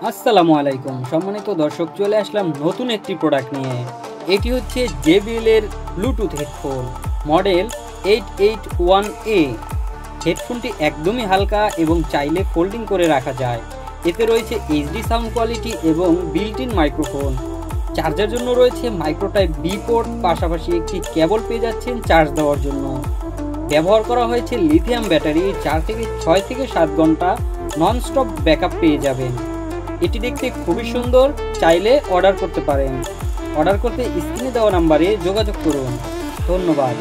আসসালামু আলাইকুম সম্মানিত দর্শক, চলে আসলাম নতুন একটি প্রোডাক্ট নিয়ে। এটি হচ্ছে JBL এর ব্লুটুথ হেডফোন মডেল 881A। হেডফোনটি একদমই হালকা এবং চাইলে ফোল্ডিং করে রাখা যায়। এতে রয়েছে HD সাউন্ড কোয়ালিটি এবং বিল্ট ইন মাইক্রোফোন। চার্জের জন্য রয়েছে মাইক্রো টাইপ B পোর্ট, পাশাপাশি একটি কেবল পেয়ে যাচ্ছেন চার্জ দেওয়ার জন্য। ব্যবহার করা হয়েছে লিথিয়াম ব্যাটারি। 6 থেকে 7 ঘন্টা ননস্টপ ব্যাকআপ পেয়ে যাবেন। এটি দেখতে খুবই সুন্দর, চাইলে অর্ডার করতে পারেন। অর্ডার করতে স্ক্রিনে দেওয়া নাম্বারে যোগাযোগ করুন। ধন্যবাদ।